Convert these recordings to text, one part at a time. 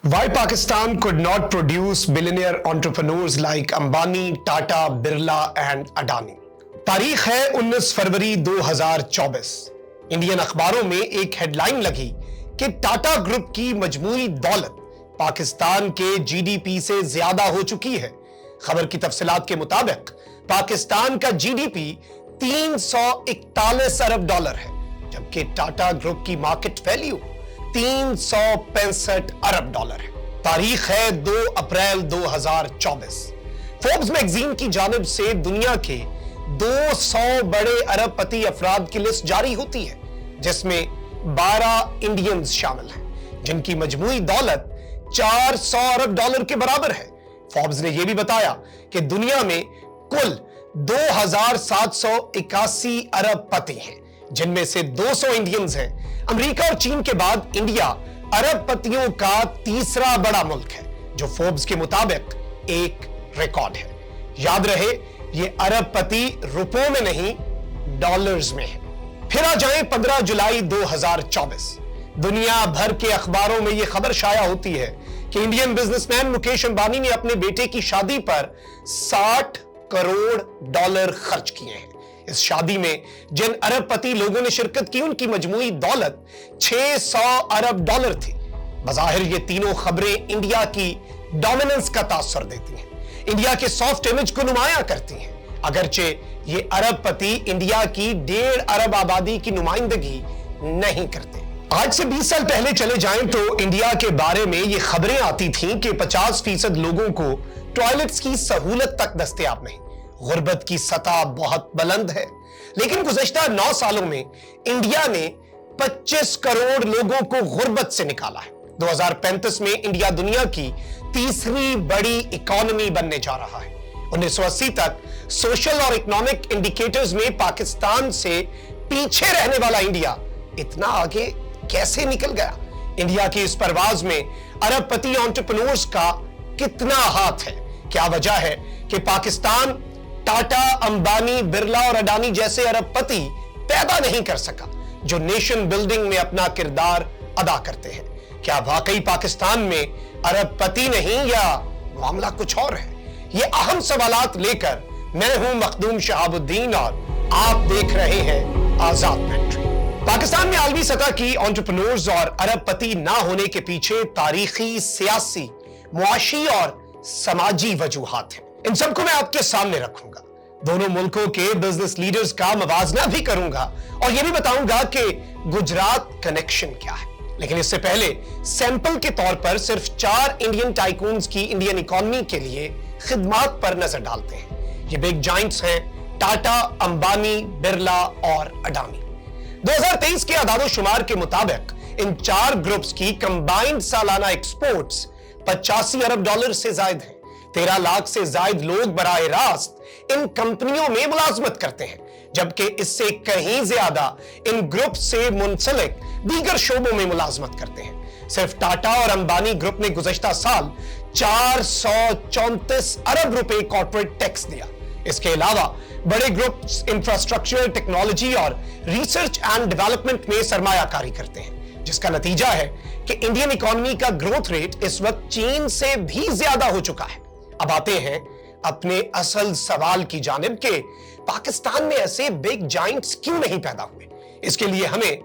Why Pakistan could not produce billionaire entrepreneurs like Ambani, Tata, Birla and Adani? तारीख है 19 फरवरी 2024। Indian अखबारों में एक हेडलाइन लगी कि टाटा ग्रुप की मजमूई दौलत पाकिस्तान के जीडीपी से ज्यादा हो चुकी है। खबर की तफसीलात के मुताबिक पाकिस्तान का जीडीपी 341 अरब डॉलर है, जबकि टाटा ग्रुप की मार्केट वैल्यू 365 अरब डॉलर है। तारीख है 2 अप्रैल 2024। फोर्ब्स मैगजीन की जानिब से दुनिया के 200 बड़े अरबपति अफराद की लिस्ट जारी होती है, जिसमें 12 इंडियंस शामिल हैं, जिनकी मजमूई दौलत 400 अरब डॉलर के बराबर है। फोर्ब्स ने यह भी बताया कि दुनिया में कुल 2781 अरबपति हैं, जिनमें से 200 इंडियंस हैं। अमेरिका और चीन के बाद इंडिया अरबपतियों का तीसरा बड़ा मुल्क है, जो फोर्ब्स के मुताबिक एक रिकॉर्ड है। याद रहे, ये अरबपति रुपयों में नहीं, डॉलर्स में है। फिर आ जाएं 15 जुलाई 2024। दुनिया भर के अखबारों में यह खबर शाया होती है कि इंडियन बिजनेसमैन मुकेश अंबानी ने अपने बेटे की शादी पर 60 करोड़ डॉलर खर्च किए हैं। इस शादी में जिन अरबपति लोगों ने शिरकत की, उनकी मजमूई दौलत 600 अरब डॉलर थी। बज़ाहिर ये तीनों खबरें इंडिया की डोमिनेंस का तासुर देती हैं, इंडिया के सॉफ्ट इमेज को नुमायां करती हैं, अगरचे ये अरबपति इंडिया की 1.5 अरब आबादी की नुमाइंदगी नहीं करते। आज से 20 साल पहले चले जाएं तो इंडिया के बारे में ये खबरें आती थीं कि 50% लोगों को टॉयलेट्स की सहूलत तक दस्तयाब नहीं। गुर्बत की सतह बहुत बुलंद है, लेकिन गुज़श्ता 9 सालों में इंडिया ने 25 करोड़ लोगों को गुर्बत से निकाला है। 2035 में इंडिया दुनिया की तीसरी बड़ी इकोनॉमी बनने जा रहा है। 1980 तक सोशल और इकोनॉमिक इंडिकेटर्स में पाकिस्तान से पीछे रहने वाला इंडिया इतना आगे कैसे निकल गया? इंडिया की इस परवाज में अरबपति एंटरप्रेन्योर्स का कितना हाथ है? क्या वजह है कि पाकिस्तान टाटा, अंबानी, बिरला और अडानी जैसे अरबपति पैदा नहीं कर सका, जो नेशन बिल्डिंग में अपना किरदार अदा करते हैं? क्या वाकई पाकिस्तान में अरबपति नहीं, या मामला कुछ और है? ये अहम सवालात लेकर मैं हूं मखदूम शहाबुद्दीन और आप देख रहे हैं आजाद मेंटरी। पाकिस्तान में आलमी सतह की एंटरप्रेन्योर्स और अरबपति ना होने के पीछे तारीखी, सियासी, मुआशी और समाजी वजूहात हैं। इन सबको मैं आपके सामने रखूंगा। दोनों मुल्कों के बिजनेस लीडर्स का मवाजना भी करूंगा और यह भी बताऊंगा कि गुजरात कनेक्शन क्या है। लेकिन इससे पहले सैंपल के तौर पर सिर्फ 4 इंडियन टाइकून्स की इंडियन इकोनॉमी के लिए खिदमात पर नजर डालते हैं। ये बिग जाइंट्स हैं टाटा, अंबानी, बिरला और अडानी। 2023 के आदादोशुमार के मुताबिक इन 4 ग्रुप्स की कंबाइंड सालाना एक्सपोर्ट्स 85 अरब डॉलर से जायद हैं। 13 लाख से जायद लोग बराह रास्त इन कंपनियों में मुलाजमत करते हैं, जबकि इससे कहीं ज्यादा इन ग्रुप से मुंसलिक दीगर शोबों में मुलाजमत करते हैं। सिर्फ टाटा और अंबानी ग्रुप ने गुज़श्ता साल 434 अरब रुपए कॉर्पोरेट टैक्स दिया। इसके अलावा बड़े ग्रुप इंफ्रास्ट्रक्चर, टेक्नोलॉजी और रिसर्च एंड डेवलपमेंट में सरमायाकारी करते हैं, जिसका नतीजा है कि इंडियन इकोनॉमी का ग्रोथ रेट इस वक्त चीन से भी ज्यादा हो चुका है। अब आते हैं अपने असल सवाल की जानिब के पाकिस्तान में ऐसे बिग जाइंट्स क्यों नहीं पैदा हुए। इसके लिए हमें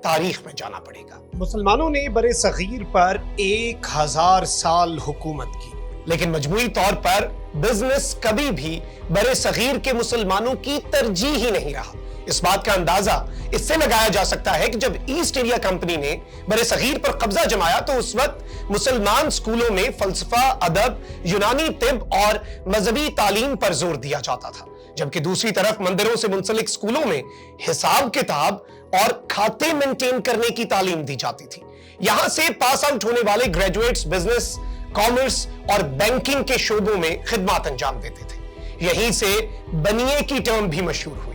तारीख में जाना पड़ेगा। मुसलमानों ने बरे सगीर पर 1000 साल हुकूमत की, लेकिन मजमूई तौर पर बिजनेस कभी भी बरे सगीर के मुसलमानों की तरजीह ही नहीं रहा। इस बात का अंदाजा इससे लगाया जा सकता है कि जब ईस्ट इंडिया कंपनी ने बरे सगीर पर कब्जा जमाया तो उस वक्त मुसलमान स्कूलों में फलसफा, अदब, यूनानी तिब और मजहबी तालीम पर जोर दिया जाता था, जबकि दूसरी तरफ मंदिरों से मुंसलिक स्कूलों में हिसाब किताब और खाते मेंटेन करने की तालीम दी जाती थी। यहां से पास आउट होने वाले ग्रेजुएट्स बिजनेस, कॉमर्स और बैंकिंग के शोबों में खिदमत अंजाम देते थे। यहीं से बनिए की टर्म भी मशहूर हुई।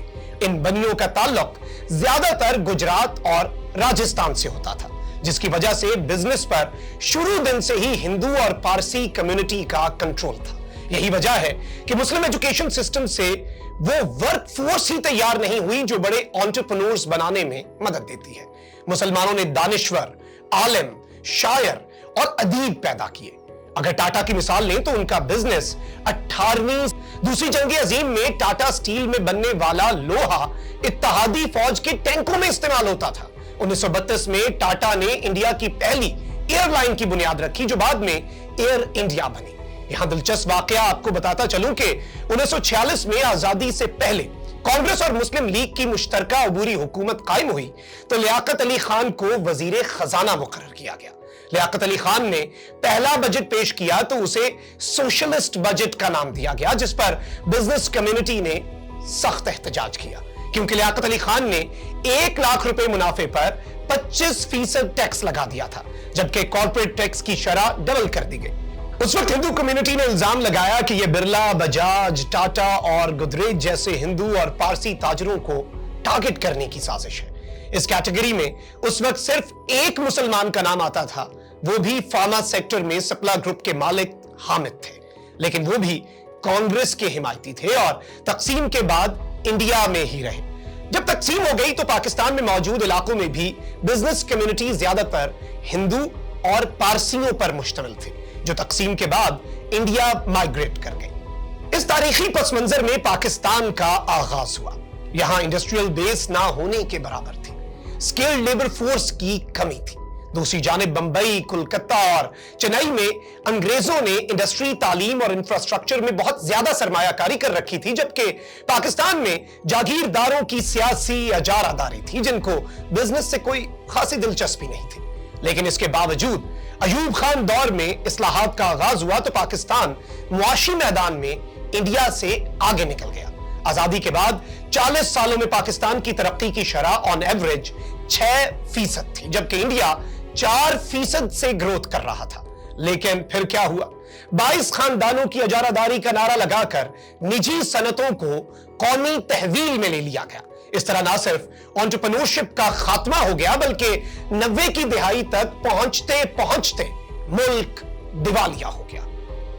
इन बनियों का ताल्लुक ज्यादातर गुजरात और राजस्थान से होता था, जिसकी वजह से बिजनेस पर शुरू दिन से ही हिंदू और पारसी कम्युनिटी का कंट्रोल था। यही वजह है कि मुस्लिम एजुकेशन सिस्टम से वो वर्क फोर्स ही तैयार नहीं हुई जो बड़े एंटरप्रेन्योर्स बनाने में मदद देती है। मुसलमानों ने दानिश्वर, आलिम, शायर اور ادیب پیدا کیے۔ اگر ٹاٹا کی مثال لیں تو ان کا بزنس 18ویں دوسری جنگ عظیم میں ٹاٹا سٹیل میں بننے والا لوہا اتحادی فوج کے ٹینکوں میں استعمال ہوتا تھا۔ 1932 میں ٹاٹا نے انڈیا کی پہلی ایئر لائن کی بنیاد رکھی جو بعد میں ایئر انڈیا بنی۔ یہاں دلچسپ واقعہ آپ کو بتاتا چلوں کہ 1946 میں آزادی سے پہلے کانگریس اور مسلم لیگ کی مشترکہ عبوری حکومت قائم ہوئی تو لیاقت علی خان کو وزیر خزانہ مقرر کیا گیا۔ لیاقت علی خان نے پہلا بجٹ پیش کیا تو اسے سوشلسٹ بجٹ کا نام دیا گیا، جس پر بزنس کمیونٹی نے سخت احتجاج کیا کیونکہ لیاقت علی خان نے 1 لاکھ روپے منافع پر 25% ٹیکس لگا دیا تھا، جبکہ کارپوریٹ ٹیکس کی شرح ڈبل کر دی گئی۔ اس وقت ہندو کمیونٹی نے الزام لگایا کہ یہ برلا، بجاج، ٹاٹا اور گودریج جیسے ہندو اور پارسی تاجروں کو ٹارگٹ کرنے کی سازش ہے۔ اس کیٹیگری میں اس وقت صرف ایک مسلمان کا نام آتا تھا، وہ بھی فارما سیکٹر میں سپلا گروپ کے مالک حامد تھے، لیکن وہ بھی کانگریس کے حمایتی تھے اور تقسیم کے بعد انڈیا میں ہی رہے۔ جب تقسیم ہو گئی تو پاکستان میں موجود علاقوں میں بھی بزنس کمیونٹی زیادہ تر ہندو اور پارسیوں پر مشتمل تھے، جو تقسیم کے بعد انڈیا مائیگریٹ کر گئے۔ اس تاریخی پس منظر میں پاکستان کا آغاز ہوا۔ یہاں انڈسٹریل بیس نہ ہونے کے برابر تھی، سکل لیبر فورس کی کمی تھی۔ دوسری جانب بمبئی، کلکتہ اور چنئی میں انگریزوں نے انڈسٹری، تعلیم اور انفراسٹرکچر میں بہت زیادہ سرمایہ کاری کر رکھی تھی، جبکہ پاکستان میں جاگیرداروں کی سیاسی اجارہ داری تھی جن کو بزنس سے کوئی خاصی دلچسپی نہیں تھی۔ لیکن اس کے باوجود ایوب خان دور میں اصلاحات کا آغاز ہوا تو پاکستان معاشی میدان میں انڈیا سے آگے نکل گیا۔ آزادی کے بعد 40 سالوں میں پاکستان کی ترقی کی شرح آن ایوریج 6% تھی، جبکہ انڈیا 4% سے گروتھ کر رہا تھا۔ لیکن پھر کیا ہوا؟ 22 خاندانوں کی اجارہ داری کا نعرہ لگا کر نجی صنعتوں کو قومی تحویل میں لے لیا گیا۔ اس طرح نہ صرف انٹرپرینورشپ کا خاتمہ ہو گیا بلکہ 90 کی دہائی تک پہنچتے پہنچتے ملک دیوالیہ ہو گیا۔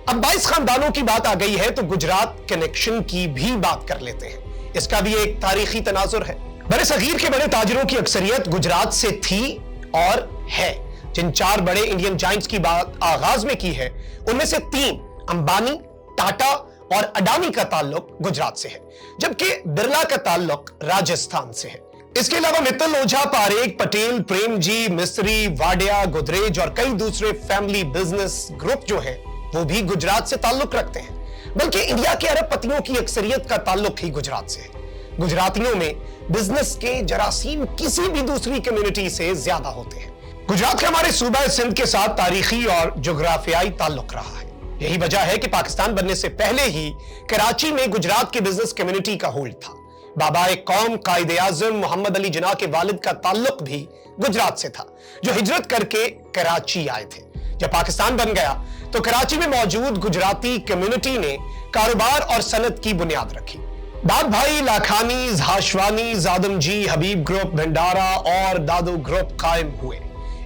اب 22 خاندانوں کی بات آ گئی ہے تو گجرات کنیکشن کی بھی بات کر لیتے ہیں۔ اس کا بھی ایک تاریخی تناظر ہے۔ برے صغیر کے بڑے تاجروں کی اکثریت گجرات سے تھی اور ہے۔ جن 4 بڑے انڈین جائنٹس کی بات آغاز میں کی ہے ان میں سے 3 امبانی، ٹاٹا اور اڈانی کا تعلق گجرات سے ہے، جبکہ برلا کا تعلق راجستھان سے ہے۔ اس کے علاوہ متل، اوجھا، پاریکھ، پٹیل، پریم جی، مستری، واڈیا، گودریج اور کئی دوسرے فیملی بزنس گروپ جو ہیں وہ بھی گجرات سے تعلق رکھتے ہیں، بلکہ انڈیا کے ارب پتیوں کی اکثریت کا تعلق ہی گجرات سے ہے۔ گجراتیوں میں بزنس کے جراثیم کسی بھی دوسری کمیونٹی سے زیادہ ہوتے ہیں۔ گجرات کا ہمارے صوبہ سندھ کے ساتھ تاریخی اور جغرافیائی تعلق رہا ہے۔ یہی وجہ ہے کہ پاکستان بننے سے پہلے ہی کراچی میں گجرات کی بزنس کمیونٹی کا ہولڈ تھا۔ بابا قوم قائد اعظم محمد علی جناح کے والد کا تعلق بھی گجرات سے تھا، جو ہجرت کر کے کراچی آئے تھے۔ جب پاکستان بن گیا تو کراچی میں موجود گجراتی کمیونٹی نے کاروبار اور صنعت کی بنیاد رکھی۔ داد بھائی، لاکھانی، ہاشوانی، زادم جی، حبیب گروپ، بھنڈارا اور دادو گروپ قائم ہوئے۔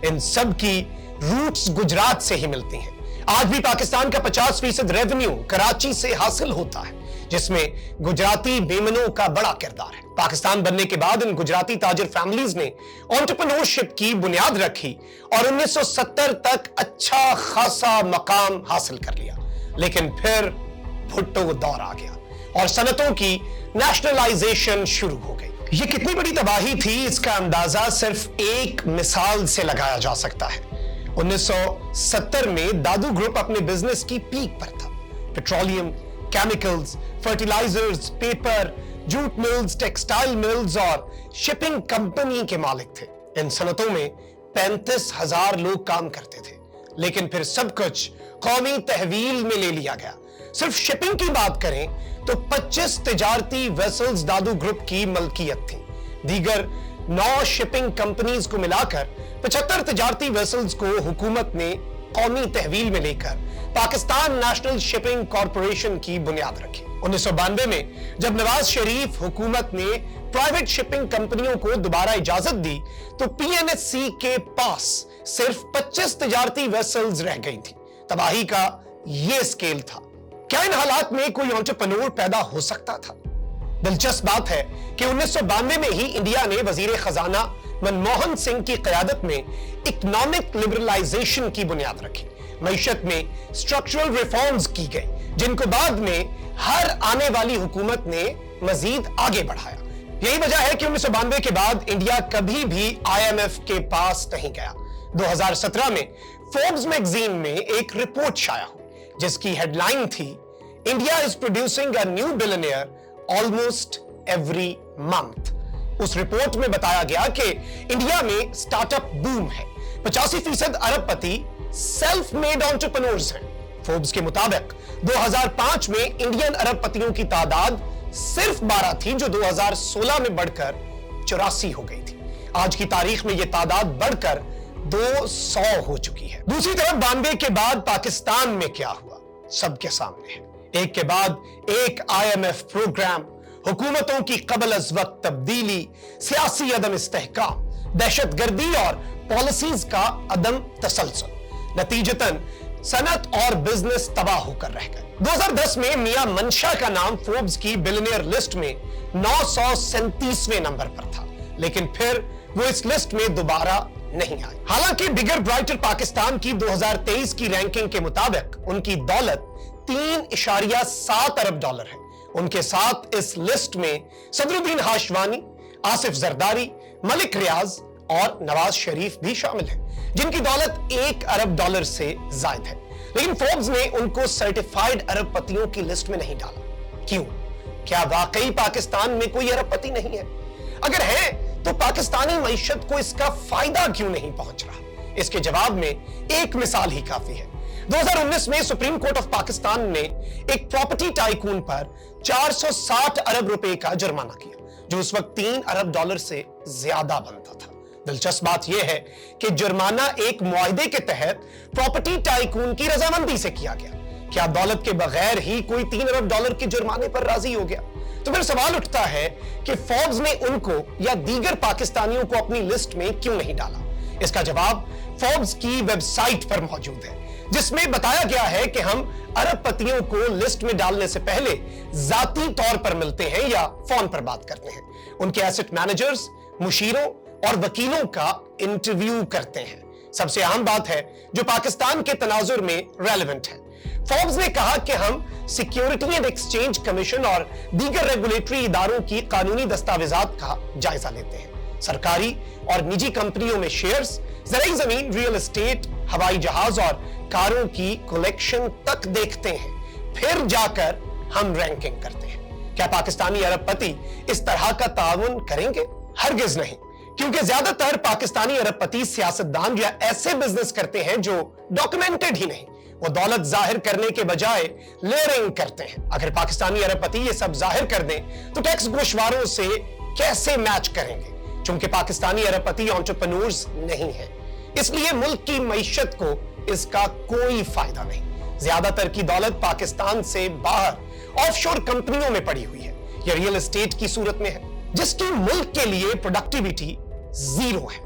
ان سب کی روٹس گجرات سے ہی ملتی ہیں۔ آج بھی پاکستان کا 50% ریونیو کراچی سے حاصل ہوتا ہے، جس میں گجراتی بیمنوں کا بڑا کردار ہے۔ پاکستان بننے کے بعد ان گجراتی تاجر فیملیز نے انٹرپرینورشپ کی بنیاد رکھی اور 1970 تک اچھا خاصا مقام حاصل کر لیا۔ لیکن پھر بھٹو دور آ گیا اور صنعتوں کی نیشنلائزیشن شروع ہو گئی۔ یہ کتنی بڑی تباہی تھی اس کا اندازہ صرف ایک مثال سے لگایا جا سکتا ہے۔ 1970 میں دادو گروپ اپنے بزنس کی پیک پر تھا۔ Petroleum, chemicals, fertilizers, paper, jute mills, textile mills اور شپنگ کمپنی کے مالک تھے۔ ان صنعتوں میں 35,000 لوگ کام کرتے تھے، لیکن پھر سب کچھ قومی تحویل میں لے لیا گیا۔ صرف شپنگ کی بات کریں تو 25 تجارتی ویسلز دادو گروپ کی ملکیت تھی۔ دیگر 9 شپنگ کمپنیز کو ملا کر 75 تجارتی ویسلز کو حکومت نے قومی تحویل میں لے کر پاکستان نیشنل شپنگ کارپوریشن کی بنیاد رکھی۔ 1992 میں جب نواز شریف حکومت نے پرائیویٹ شپنگ کمپنیوں کو دوبارہ اجازت دی تو پی این ایس سی کے پاس صرف 25 تجارتی ویسلز رہ گئی تھی۔ تباہی کا یہ سکیل تھا۔ کیا ان حالات میں کوئی انٹرپرینور پیدا ہو سکتا تھا؟ دلچسپ بات ہے کہ 1992 میں ہی انڈیا نے وزیر خزانہ मनमोहन सिंह की क़यादत में इकोनॉमिक लिबरलाइजेशन की बुनियाद रखी। मईशत में स्ट्रक्चरल रिफॉर्म्स की गई, जिनको बाद में हर आने वाली हुकूमत ने मजीद आगे बढ़ाया। यही वजह है कि 1992 के बाद इंडिया कभी भी IMF के पास नहीं गया। 2017 में फोर्ब्स मैगजीन में एक रिपोर्ट शाया हुई, जिसकी हेडलाइन थी, India is producing a new billionaire almost every month. उस रिपोर्ट में बताया गया कि इंडिया में स्टार्टअप बूम है। 85% अरबपति सेल्फ मेड एंटरप्रेन्योर्स हैं। फोर्ब्स के मुताबिक 2005 में इंडियन अरबपतियों की तादाद सिर्फ 12 थी, जो 2016 में बढ़कर 84 हो गई थी। आज की तारीख में यह तादाद बढ़कर 200 हो चुकी है। दूसरी तरफ 92 के बाद पाकिस्तान में क्या हुआ सबके सामने है। एक के बाद एक IMF प्रोग्राम, हुकूमतों की कबल अज वक्त तब्दीली, सियासी अदम इस्तेहकाम, दहशतगर्दी और पॉलिसीज का अदम तसलसल, नतीजतन सनत और बिजनेस तबाह होकर रह गए। 2010 में मियां मंशा का नाम फोर्ब्स की बिलियनियर लिस्ट में 937वें नंबर पर था, लेकिन फिर वो इस लिस्ट में दोबारा नहीं आए। हालांकि बिगर ब्राइटर पाकिस्तान की 2023 की रैंकिंग के मुताबिक उनकी दौलत $3.7 अरब है। उनके साथ इस लिस्ट में सदरुद्दीन हाशवानी, आसिफ जरदारी, मलिक रियाज और नवाज शरीफ भी शामिल हैं, जिनकी दौलत $1 अरब से जायद है। लेकिन फोर्ब्स ने उनको सर्टिफाइड अरबपतियों की लिस्ट में नहीं डाला। क्यों? क्या वाकई पाकिस्तान में कोई अरबपति नहीं है? अगर है तो पाकिस्तानी मईशत को इसका फायदा क्यों नहीं पहुंच रहा? इसके जवाब में एक मिसाल ही काफी है। 2019 में सुप्रीम कोर्ट ऑफ पाकिस्तान ने एक प्रॉपर्टी टाइकून पर 460 अरब रुपए का जुर्माना किया, जो उस वक्त $3 अरब से ज्यादा बनता था। दिलचस्प बात यह है कि जुर्माना एक मुआहदे के तहत प्रॉपर्टी टाइकून की रजामंदी से किया गया। क्या दौलत के बगैर ही कोई $3 अरब के जुर्माने पर राजी हो गया? तो फिर सवाल उठता है कि फोर्ब्स ने उनको या दीगर पाकिस्तानियों को अपनी लिस्ट में क्यों नहीं डाला? इसका जवाब फोर्ब्स की वेबसाइट पर मौजूद है, जिसमें बताया गया है कि हम अरबपतियों को लिस्ट में डालने से पहले जाती तौर पर मिलते हैं या फोन पर बात करते हैं, उनके एसेट मैनेजर्स, मुशीरों और वकीलों का इंटरव्यू करते हैं। सबसे अहम बात है जो पाकिस्तान के तनाजुर में रेलेवेंट है। फोर्ब्स ने कहा कि हम सिक्योरिटी एंड एक्सचेंज कमीशन और दीगर रेगुलेटरी इदारों की कानूनी दस्तावेजात का जायजा लेते हैं, सरकारी और निजी कंपनियों में शेयर्स, ज़राई जमीन, रियल एस्टेट, हवाई जहाज और कारों की कलेक्शन तक देखते हैं, फिर जाकर हम रैंकिंग करते हैं। क्या पाकिस्तानी अरबपति इस तरह का ताउन करेंगे? हरगिज नहीं, क्योंकि ज्यादातर पाकिस्तानी अरबपति सियासतदान या ऐसे बिजनेस करते हैं जो डॉक्यूमेंटेड ही नहीं, वो दौलत जाहिर करने के बजाय लेयरिंग करते हैं। अगर पाकिस्तानी अरबपति ये सब जाहिर कर दें तो टैक्स गोशवारों से कैसे मैच करेंगे? चूंकि पाकिस्तानी अरबपति एंटरप्रेन्योर्स नहीं है, इसलिए मुल्क की मईशत को इसका कोई फायदा नहीं। ज्यादातर की दौलत पाकिस्तान से बाहर ऑफशोर कंपनियों में पड़ी हुई है या रियल एस्टेट की सूरत में है, जिसकी मुल्क के लिए प्रोडक्टिविटी 0 है।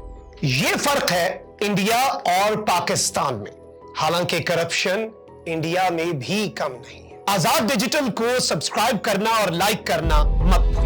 ये फर्क है इंडिया और पाकिस्तान में। हालांकि करप्शन इंडिया में भी कम नहीं है। आजाद डिजिटल को सब्सक्राइब करना और लाइक करना मत भूलिए।